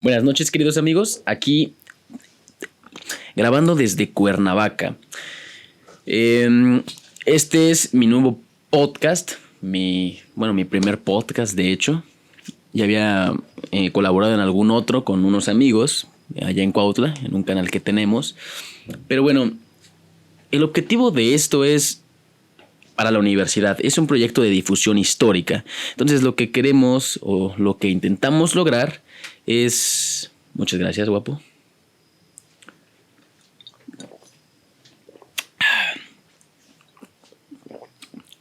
Buenas noches, queridos amigos. Aquí grabando desde Cuernavaca. Este es mi nuevo podcast. Mi primer podcast, de hecho. Ya había colaborado en algún otro con unos amigos allá en Cuautla, en un canal que tenemos. Pero bueno, el objetivo de esto es para la universidad. Es un proyecto de difusión histórica. Entonces lo que queremos o lo que intentamos lograr es... Muchas gracias, guapo.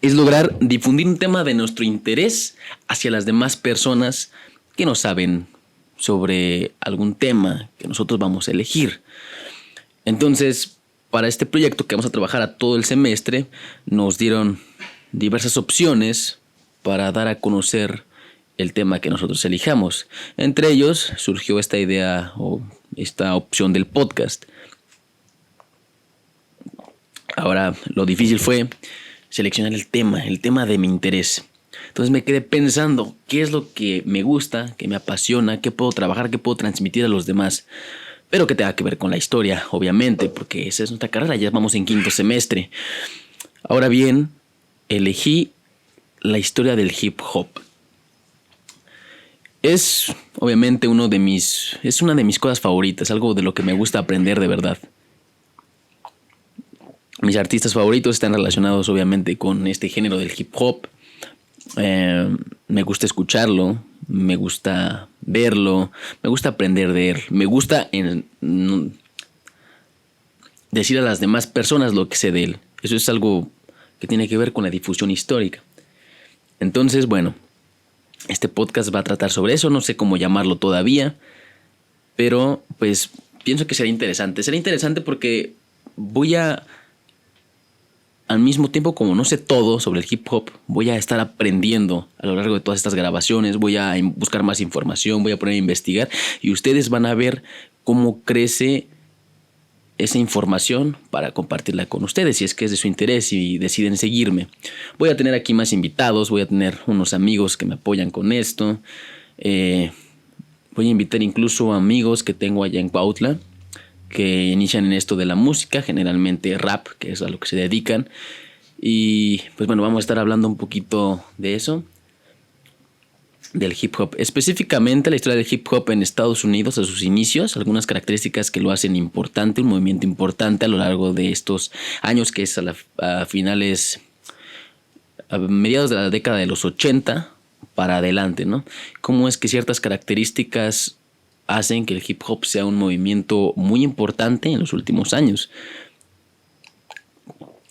Es lograr difundir un tema de nuestro interés hacia las demás personas que no saben sobre algún tema que nosotros vamos a elegir. Entonces, para este proyecto que vamos a trabajar a todo el semestre, nos dieron diversas opciones para dar a conocer el tema que nosotros elijamos. Entre ellos surgió esta idea o esta opción del podcast. Ahora, lo difícil fue seleccionar el tema de mi interés. Entonces me quedé pensando qué es lo que me gusta, qué me apasiona, qué puedo trabajar, qué puedo transmitir a los demás. Pero que tenga que ver con la historia, obviamente, porque esa es nuestra carrera, ya vamos en quinto semestre. Ahora bien, elegí la historia del hip hop. Es obviamente una de mis cosas favoritas, algo de lo que me gusta aprender de verdad. Mis artistas favoritos están relacionados obviamente con este género del hip hop. Me gusta escucharlo, me gusta verlo, me gusta aprender de él, me gusta decir a las demás personas lo que sé de él. Eso es algo que tiene que ver con la difusión histórica. Entonces, bueno, este podcast va a tratar sobre eso, no sé cómo llamarlo todavía, pero pues pienso que será interesante. Será interesante porque voy a... Al mismo tiempo, como no sé todo sobre el hip hop, voy a estar aprendiendo a lo largo de todas estas grabaciones, voy a buscar más información, voy a poner a investigar y ustedes van a ver cómo crece esa información para compartirla con ustedes, si es que es de su interés y deciden seguirme. Voy a tener aquí más invitados, voy a tener unos amigos que me apoyan con esto. Voy a invitar incluso a amigos que tengo allá en Cuautla, que inician en esto de la música, generalmente rap, que es a lo que se dedican. Y pues bueno, vamos a estar hablando un poquito de eso, del hip hop. Específicamente la historia del hip hop en Estados Unidos a sus inicios, algunas características que lo hacen importante, un movimiento importante a lo largo de estos años, que es a mediados de la década de los 80 para adelante, ¿no? Cómo es que ciertas características hacen que el hip hop sea un movimiento muy importante en los últimos años.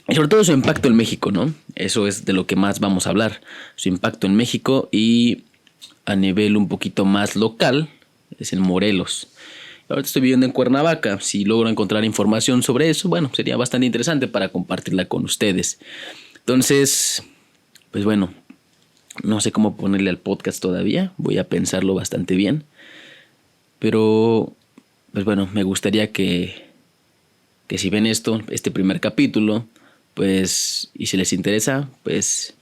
Y sobre todo su impacto en México, ¿no? Eso es de lo que más vamos a hablar. Su impacto en México y a nivel un poquito más local es en Morelos. Ahorita estoy viviendo en Cuernavaca. Si logro encontrar información sobre eso, bueno, sería bastante interesante para compartirla con ustedes. Entonces, pues bueno, no sé cómo ponerle al podcast todavía. Voy a pensarlo bastante bien. Pero, pues bueno, me gustaría que si ven este primer capítulo, pues, y si les interesa, pues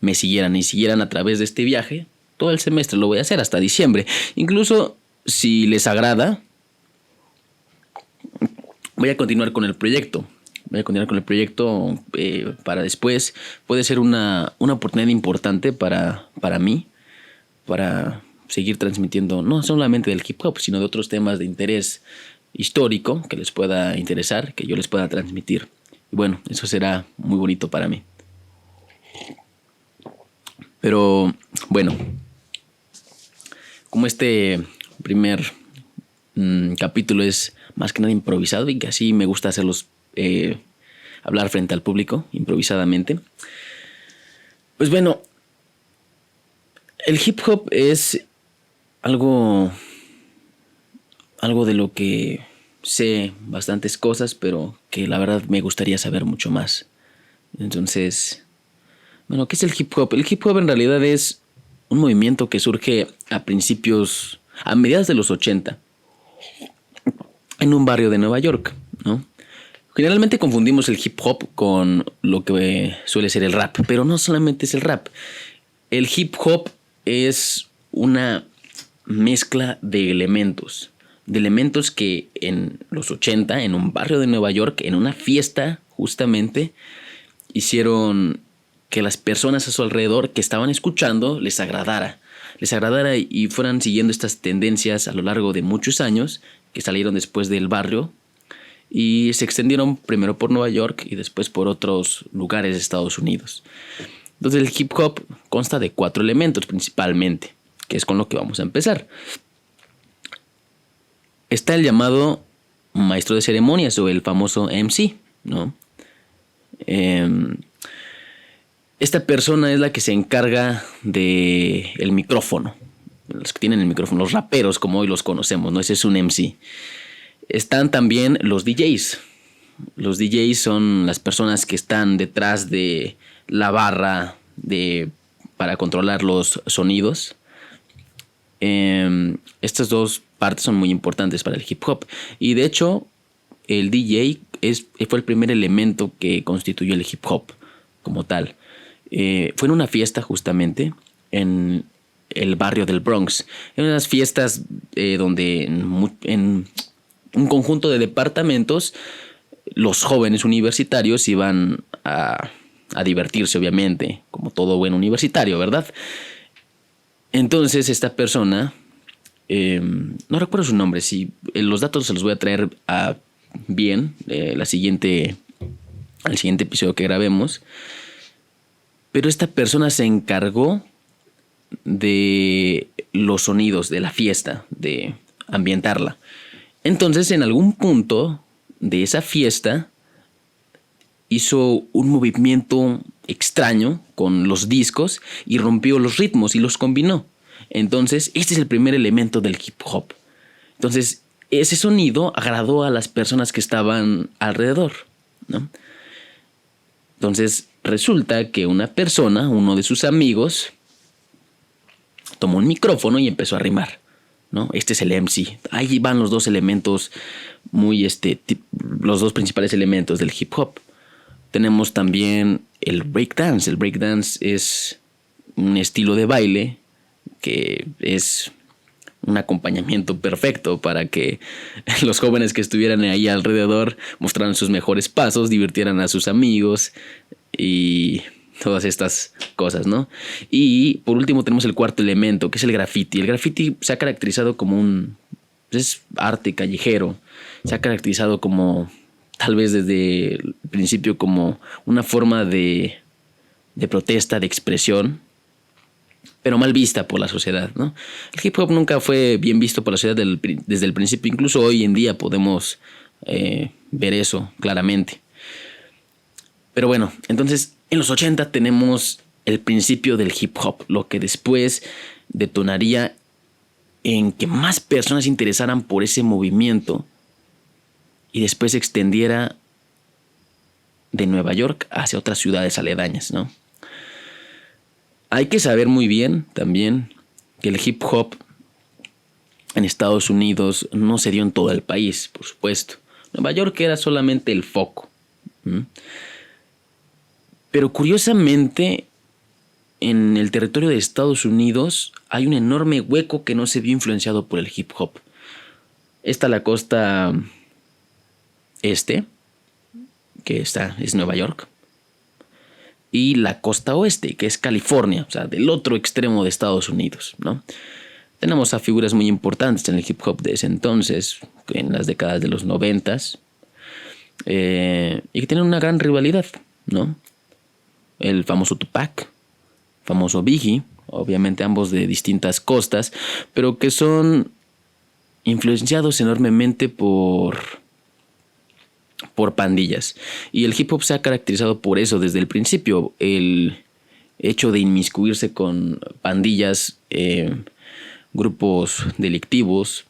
me siguieran y siguieran a través de este viaje. Todo el semestre lo voy a hacer hasta diciembre. Incluso si les agrada, voy a continuar con el proyecto. Para después. Puede ser una oportunidad importante para mí, para seguir transmitiendo no solamente del hip hop, sino de otros temas de interés histórico que les pueda interesar, que yo les pueda transmitir. Y bueno, eso será muy bonito para mí. Pero bueno, como este primer capítulo es más que nada improvisado y que así me gusta hacerlos hablar frente al público improvisadamente, pues bueno, el hip hop es algo de lo que sé bastantes cosas, pero que la verdad me gustaría saber mucho más. Entonces, bueno, ¿qué es el hip hop? El hip hop en realidad es un movimiento que surge a mediados de los 80, en un barrio de Nueva York, ¿no? Generalmente confundimos el hip hop con lo que suele ser el rap, pero no solamente es el rap. El hip hop es una mezcla de elementos. De elementos que en los 80, en un barrio de Nueva York, en una fiesta justamente, hicieron que las personas a su alrededor que estaban escuchando les agradara y fueran siguiendo estas tendencias a lo largo de muchos años que salieron después del barrio y se extendieron primero por Nueva York y después por otros lugares de Estados Unidos. Entonces el hip hop consta de 4 elementos principalmente, que es con lo que vamos a empezar. Está el llamado maestro de ceremonias o el famoso MC, ¿no? Esta persona es la que se encarga del micrófono. Los que tienen el micrófono, los raperos como hoy los conocemos, ¿no? Ese es un MC. Están también los DJs. Los DJs son las personas que están detrás de la barra para controlar los sonidos. Estas 2 partes son muy importantes para el hip hop. Y de hecho, el DJ fue el primer elemento que constituyó el hip hop como tal. Fue en una fiesta justamente en el barrio del Bronx. En unas fiestas donde en un conjunto de departamentos los jóvenes universitarios iban a divertirse, obviamente, como todo buen universitario, ¿verdad? Entonces esta persona, no recuerdo su nombre, si los datos se los voy a traer bien al siguiente episodio que grabemos. Pero esta persona se encargó de los sonidos de la fiesta, de ambientarla. Entonces, en algún punto de esa fiesta, hizo un movimiento extraño con los discos y rompió los ritmos y los combinó. Entonces, este es el primer elemento del hip hop. Entonces, ese sonido agradó a las personas que estaban alrededor, ¿no? Entonces, resulta que una persona, uno de sus amigos, tomó un micrófono y empezó a rimar, ¿no? Este es el MC. Ahí van los 2 elementos los 2 principales elementos del hip hop. Tenemos también el breakdance. El breakdance es un estilo de baile que es un acompañamiento perfecto para que los jóvenes que estuvieran ahí alrededor mostraran sus mejores pasos, divirtieran a sus amigos y todas estas cosas, ¿no? Y por último tenemos el 4º elemento, que es el graffiti. El graffiti se ha caracterizado como es arte callejero. Se ha caracterizado como, tal vez desde el principio, como una forma de protesta, de expresión, pero mal vista por la sociedad, ¿no? El hip hop nunca fue bien visto por la sociedad desde el principio. Incluso hoy en día podemos ver eso claramente. Pero bueno, entonces en los 80 tenemos el principio del hip hop, lo que después detonaría en que más personas se interesaran por ese movimiento y después se extendiera de Nueva York hacia otras ciudades aledañas, ¿no? Hay que saber muy bien también que el hip hop en Estados Unidos no se dio en todo el país, por supuesto. Nueva York era solamente el foco. Pero curiosamente, en el territorio de Estados Unidos hay un enorme hueco que no se vio influenciado por el hip hop. Está la costa este, que es Nueva York, y la costa oeste, que es California, o sea, del otro extremo de Estados Unidos, ¿no? Tenemos a figuras muy importantes en el hip hop de ese entonces, en las décadas de los 90s, y que tienen una gran rivalidad, ¿no? El famoso Tupac, famoso Biggie, obviamente ambos de distintas costas, pero que son influenciados enormemente por pandillas. Y el hip hop se ha caracterizado por eso desde el principio. El hecho de inmiscuirse con pandillas, grupos delictivos,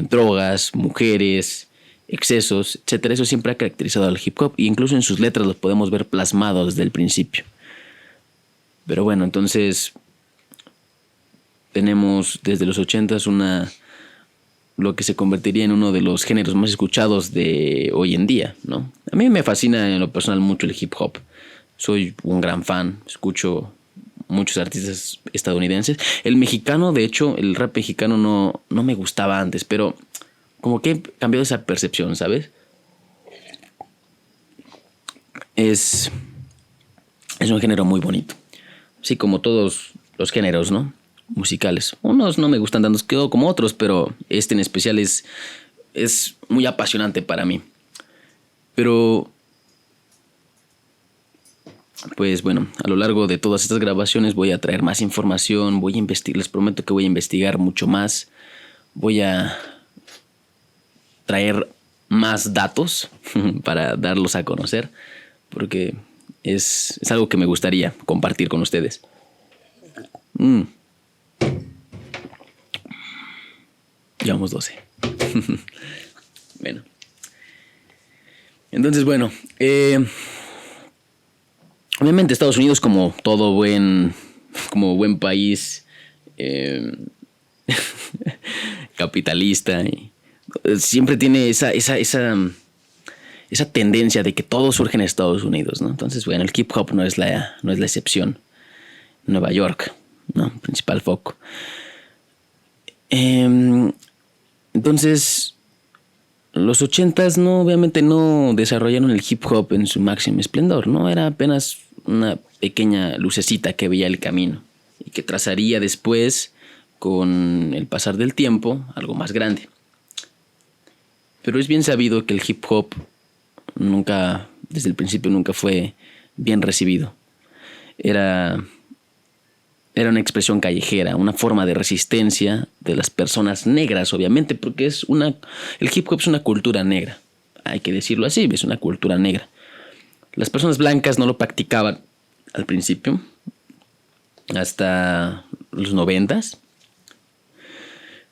drogas, mujeres, excesos, etcétera. Eso siempre ha caracterizado al hip hop. E incluso en sus letras lo podemos ver plasmado desde el principio. Pero bueno, entonces tenemos desde los 80s lo que se convertiría en uno de los géneros más escuchados de hoy en día, ¿no? A mí me fascina en lo personal mucho el hip hop. Soy un gran fan, escucho muchos artistas estadounidenses. El mexicano, de hecho, el rap mexicano no me gustaba antes, pero como que he cambiado esa percepción, ¿sabes? Es un género muy bonito. Así como todos los géneros, ¿no? Musicales. Unos no me gustan tanto como otros, pero este en especial es muy apasionante para mí. Pero, pues bueno, a lo largo de todas estas grabaciones voy a traer más información, voy a investigar, les prometo que voy a investigar mucho más, voy a traer más datos para darlos a conocer, porque es algo que me gustaría compartir con ustedes. Llevamos 12. Bueno. Entonces, bueno. Obviamente Estados Unidos, como todo buen país capitalista, siempre tiene esa tendencia de que todo surge en Estados Unidos, ¿no? Entonces, bueno, el hip hop no es la excepción. Nueva York, ¿no? Principal foco. Entonces, los 80s obviamente no desarrollaron el hip hop en su máximo esplendor, ¿no? Era apenas una pequeña lucecita que veía el camino y que trazaría después, con el pasar del tiempo, algo más grande. Pero es bien sabido que el hip hop desde el principio nunca fue bien recibido. Era una expresión callejera, una forma de resistencia de las personas negras, obviamente, porque el hip hop es una cultura negra. Hay que decirlo así, es una cultura negra. Las personas blancas no lo practicaban al principio, hasta los 90s.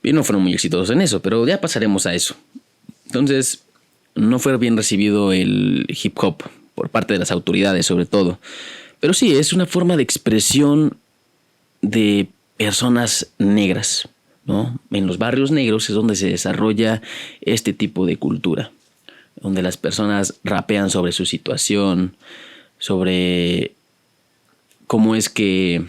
Y no fueron muy exitosos en eso, pero ya pasaremos a eso. Entonces, no fue bien recibido el hip hop por parte de las autoridades, sobre todo. Pero sí, es una forma de expresión de personas negras, ¿no? En los barrios negros es donde se desarrolla este tipo de cultura, donde las personas rapean sobre su situación, sobre cómo es que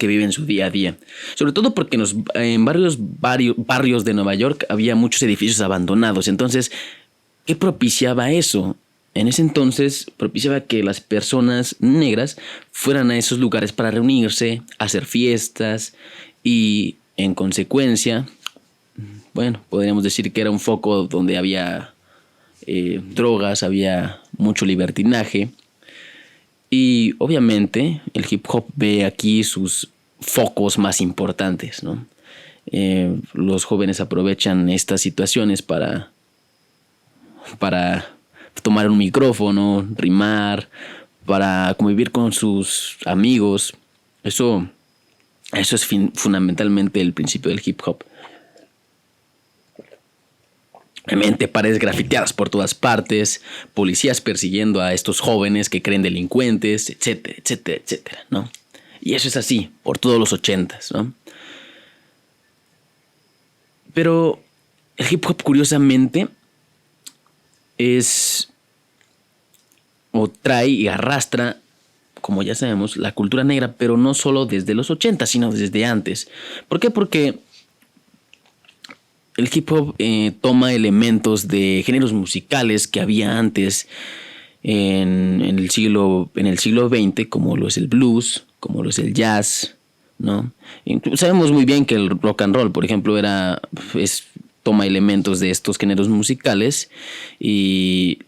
viven su día a día. Sobre todo porque en barrios de Nueva York había muchos edificios abandonados. Entonces, ¿qué propiciaba eso? En ese entonces propiciaba que las personas negras fueran a esos lugares para reunirse, hacer fiestas y, en consecuencia, bueno, podríamos decir que era un foco donde había drogas, había mucho libertinaje. Y obviamente el hip hop ve aquí sus focos más importantes, ¿no? Los jóvenes aprovechan estas situaciones para tomar un micrófono, rimar, para convivir con sus amigos. Eso es fundamentalmente el principio del hip hop. Obviamente, paredes grafiteadas por todas partes, policías persiguiendo a estos jóvenes que creen delincuentes, etcétera, etcétera, etcétera, ¿no? Y eso es así por todos los 80s, ¿no? Pero el hip hop, curiosamente, trae y arrastra, como ya sabemos, la cultura negra, pero no solo desde los 80, sino desde antes. ¿Por qué? Porque el hip hop toma elementos de géneros musicales que había antes en el siglo XX, como lo es el blues, como lo es el jazz, ¿no? Sabemos muy bien que el rock and roll, por ejemplo, toma elementos de estos géneros musicales y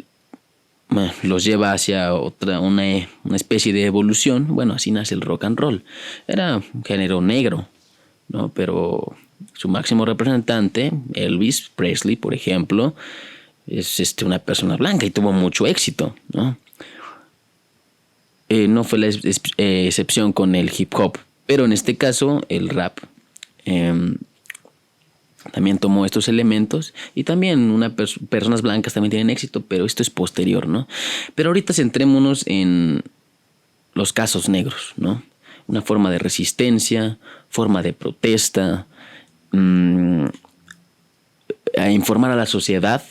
los lleva hacia una especie de evolución. Bueno, así nace el rock and roll. Era un género negro, ¿no? Pero su máximo representante, Elvis Presley, por ejemplo, es una persona blanca y tuvo mucho éxito, ¿no? No fue la excepción con el hip hop, pero en este caso el rap también tomó estos elementos y también personas blancas también tienen éxito, pero esto es posterior, ¿no? Pero ahorita centrémonos en los casos negros, ¿no? Una forma de resistencia, forma de protesta, a informar a la sociedad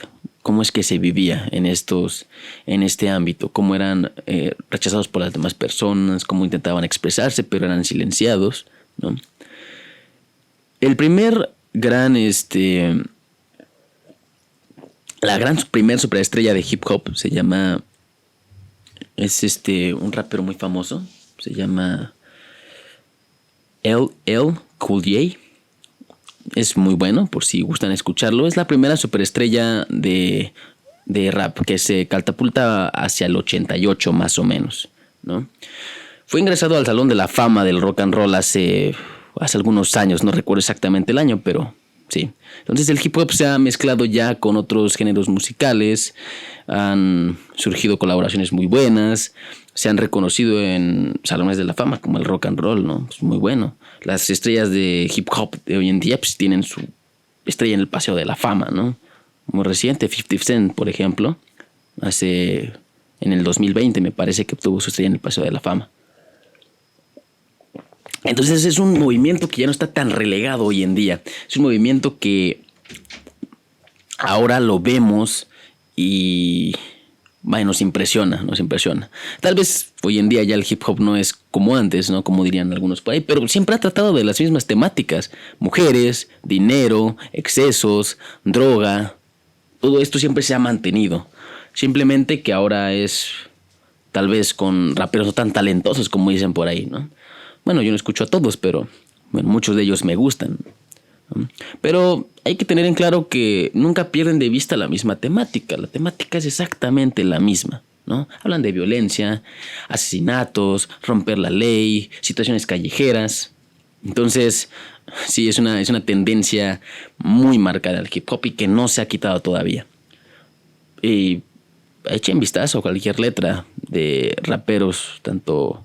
cómo es que se vivía en este ámbito, cómo eran rechazados por las demás personas, cómo intentaban expresarse, pero eran silenciados, ¿no? El primer gran, la gran primer superestrella de hip hop es un rapero muy famoso, se llama LL Cool J. Es muy bueno, por si gustan escucharlo. Es la primera superestrella de rap que se catapulta hacia el 88 más o menos, ¿no? Fue ingresado al Salón de la Fama del Rock and Roll hace algunos años, no recuerdo exactamente el año, pero sí. Entonces el hip hop se ha mezclado ya con otros géneros musicales, han surgido colaboraciones muy buenas, se han reconocido en salones de la fama como el rock and roll, ¿no? Es muy bueno. Las estrellas de hip hop de hoy en día pues tienen su estrella en el Paseo de la Fama, ¿no? Muy reciente, 50 Cent, por ejemplo, en el 2020 me parece que obtuvo su estrella en el Paseo de la Fama. Entonces es un movimiento que ya no está tan relegado hoy en día. Es un movimiento que ahora lo vemos y nos impresiona. Tal vez hoy en día ya el hip hop no es como antes, ¿no? Como dirían algunos por ahí, pero siempre ha tratado de las mismas temáticas. Mujeres, dinero, excesos, droga. Todo esto siempre se ha mantenido. Simplemente que ahora es tal vez con raperos no tan talentosos como dicen por ahí, ¿no? Bueno, yo no escucho a todos, pero bueno, muchos de ellos me gustan. Pero hay que tener en claro que nunca pierden de vista la misma temática. La temática es exactamente la misma, ¿no? Hablan de violencia, asesinatos, romper la ley, situaciones callejeras. Entonces, sí, es una tendencia muy marcada al hip hop y que no se ha quitado todavía. Y echen vistazo a cualquier letra de raperos, tanto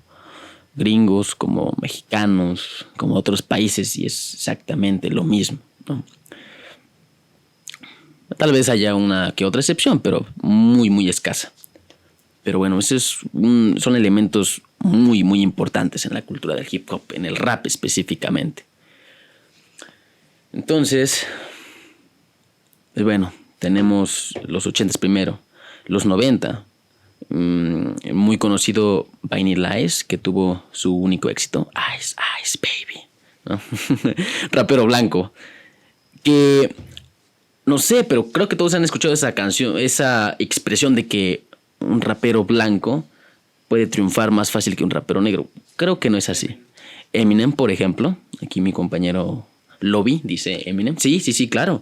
gringos como mexicanos, como otros países, y es exactamente lo mismo, ¿no? Tal vez haya una que otra excepción, pero muy, muy escasa. Pero bueno, esos son elementos muy, muy importantes en la cultura del hip hop, en el rap específicamente. Entonces, pues bueno, tenemos los 80s primero, los 90. Muy conocido Vanilla Ice, que tuvo su único éxito, Ice Ice Baby, ¿no? Rapero blanco, que no sé, pero creo que todos han escuchado esa canción, esa expresión de que un rapero blanco puede triunfar más fácil que un rapero negro. Creo que no es así. Eminem, por ejemplo, aquí mi compañero Lobby dice Eminem. Sí, claro.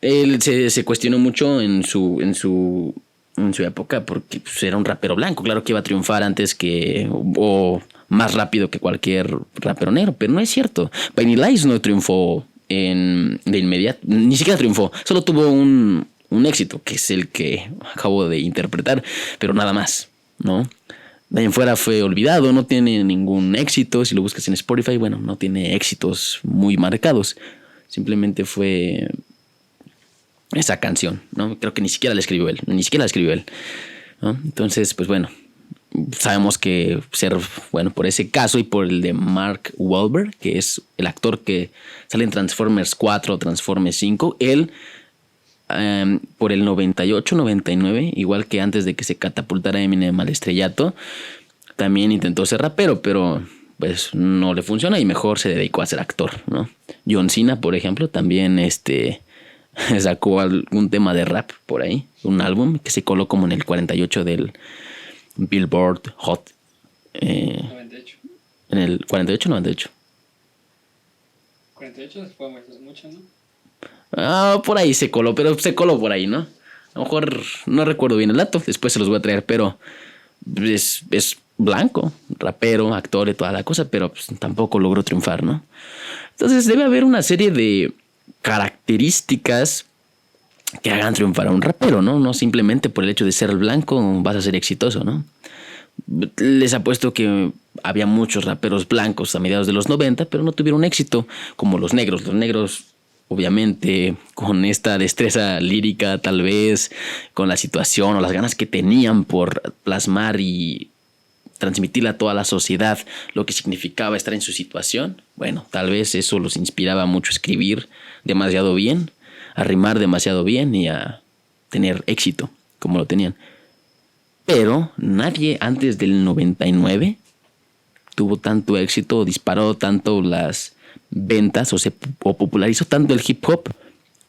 Él se cuestionó mucho en su época porque pues, era un rapero blanco. Claro que iba a triunfar antes que o más rápido que cualquier rapero negro, pero no es cierto. Vanilla Ice no triunfó de inmediato, ni siquiera triunfó, solo tuvo un éxito, que es el que acabo de interpretar, pero nada más, ¿no? De ahí en fuera fue olvidado, no tiene ningún éxito. Si lo buscas en Spotify, bueno, no tiene éxitos muy marcados. Simplemente fue esa canción, ¿no? Creo que ni siquiera la escribió él, ¿no? Entonces, pues bueno, sabemos que por ese caso y por el de Mark Wahlberg, que es el actor que sale en Transformers 4 o Transformers 5, él por el 98, 99, igual que antes de que se catapultara Eminem al estrellato, también intentó ser rapero, pero pues no le funciona y mejor se dedicó a ser actor, ¿no? John Cena, por ejemplo, también sacó algún tema de rap por ahí, un álbum que se coló como en el 48 del Billboard Hot 98. En el 48 o 98. 48 fue mucho, ¿no? Por ahí se coló, pero se coló por ahí, ¿no? A lo mejor no recuerdo bien el dato, después se los voy a traer, pero es blanco, rapero, actor y toda la cosa, pero pues, tampoco logró triunfar, ¿no? Entonces debe haber una serie de características que hagan triunfar a un rapero, ¿no? No simplemente por el hecho de ser blanco vas a ser exitoso, ¿no? Les apuesto que había muchos raperos blancos a mediados de los 90, pero no tuvieron éxito como los negros. Los negros, obviamente, con esta destreza lírica, tal vez, con la situación o las ganas que tenían por plasmar y transmitirle a toda la sociedad lo que significaba estar en su situación. Bueno, tal vez eso los inspiraba mucho a escribir demasiado bien, a rimar demasiado bien y a tener éxito como lo tenían. Pero nadie antes del 99 tuvo tanto éxito, disparó tanto las ventas o popularizó tanto el hip hop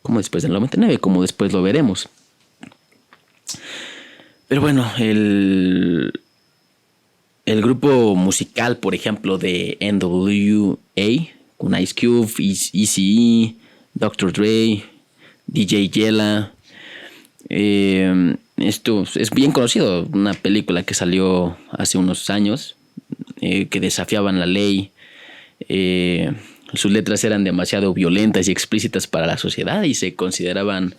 como después del 99, como después lo veremos. Pero bueno, el grupo musical, por ejemplo, de NWA, con Ice Cube, Eazy-E, Dr. Dre, DJ Yella. Esto es bien conocido, una película que salió hace unos años, que desafiaban la ley. Sus letras eran demasiado violentas y explícitas para la sociedad y se consideraban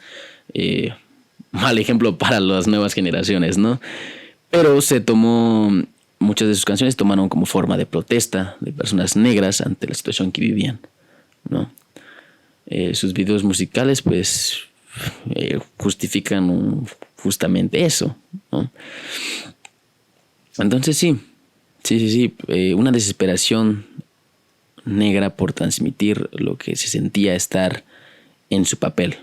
mal ejemplo para las nuevas generaciones, ¿no? Pero muchas de sus canciones tomaron como forma de protesta de personas negras ante la situación que vivían, ¿no? Sus videos musicales, pues, justifican justamente eso, ¿no? Entonces sí, una desesperación negra por transmitir lo que se sentía estar en su papel.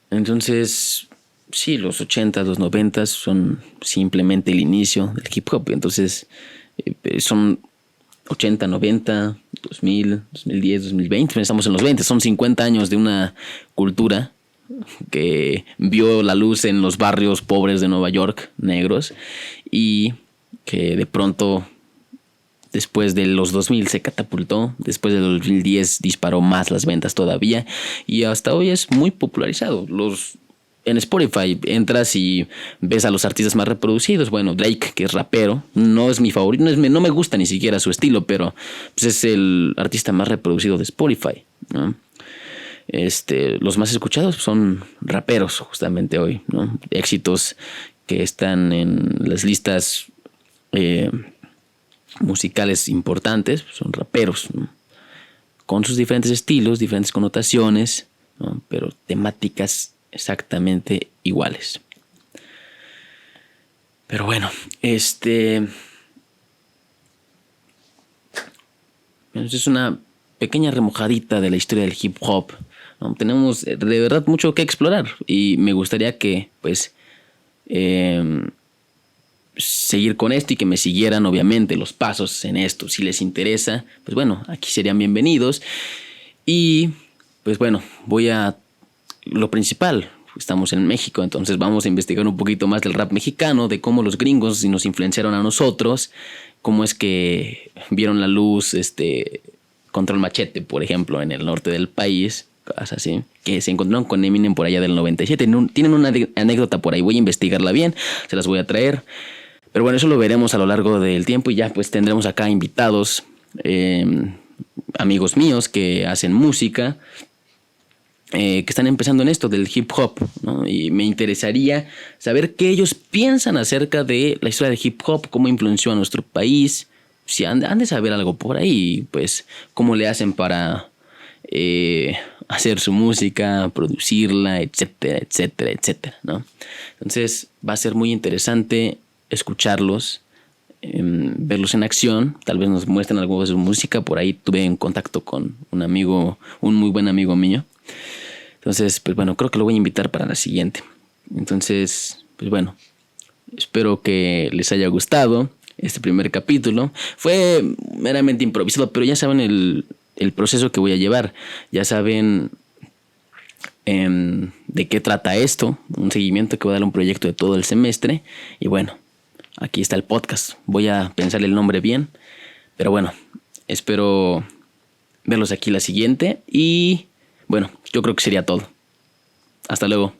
Entonces, sí, los 80s, los 90s son simplemente el inicio del hip hop. Entonces, son 80, 90, 2000, 2010, 2020. Estamos en los 20. Son 50 años de una cultura que vio la luz en los barrios pobres de Nueva York, negros, y que de pronto, después de los 2000 se catapultó, después del 2010 disparó más las ventas todavía, y hasta hoy es muy popularizado. En Spotify entras y ves a los artistas más reproducidos. Bueno, Drake, que es rapero, no es mi favorito, no me gusta ni siquiera su estilo, pero pues es el artista más reproducido de Spotify, ¿no? Los más escuchados son raperos justamente hoy, ¿no? Éxitos que están en las listas musicales importantes son raperos, ¿no? Con sus diferentes estilos, diferentes connotaciones, ¿no? Pero temáticas exactamente iguales. Pero bueno, es una pequeña remojadita de la historia del hip hop, ¿no? Tenemos de verdad mucho que explorar y me gustaría que pues seguir con esto y que me siguieran obviamente los pasos en esto. Si les interesa, pues bueno, aquí serían bienvenidos. Y pues bueno, lo principal, estamos en México, entonces vamos a investigar un poquito más del rap mexicano, de cómo los gringos nos influenciaron a nosotros, cómo es que vieron la luz Control Machete, por ejemplo, en el norte del país, cosas así, que se encontraron con Eminem por allá del 97. Tienen una anécdota por ahí, voy a investigarla bien, se las voy a traer. Pero bueno, eso lo veremos a lo largo del tiempo y ya pues tendremos acá invitados, amigos míos que hacen música, que están empezando en esto del hip hop, ¿no? Y me interesaría saber qué ellos piensan acerca de la historia del hip hop, cómo influenció a nuestro país, si han de saber algo por ahí, pues cómo le hacen para hacer su música, producirla, etcétera, etcétera, etcétera, ¿no? Entonces va a ser muy interesante escucharlos, verlos en acción. Tal vez nos muestren algo de su música. Por ahí tuve en contacto con un muy buen amigo mío. Entonces, pues bueno, creo que lo voy a invitar para la siguiente. Entonces, pues bueno, espero que les haya gustado este primer capítulo. Fue meramente improvisado, pero ya saben el proceso que voy a llevar. Ya saben de qué trata esto. Un seguimiento que voy a dar a un proyecto de todo el semestre. Y bueno, aquí está el podcast. Voy a pensar el nombre bien. Pero bueno, espero verlos aquí la siguiente. Y bueno, yo creo que sería todo. Hasta luego.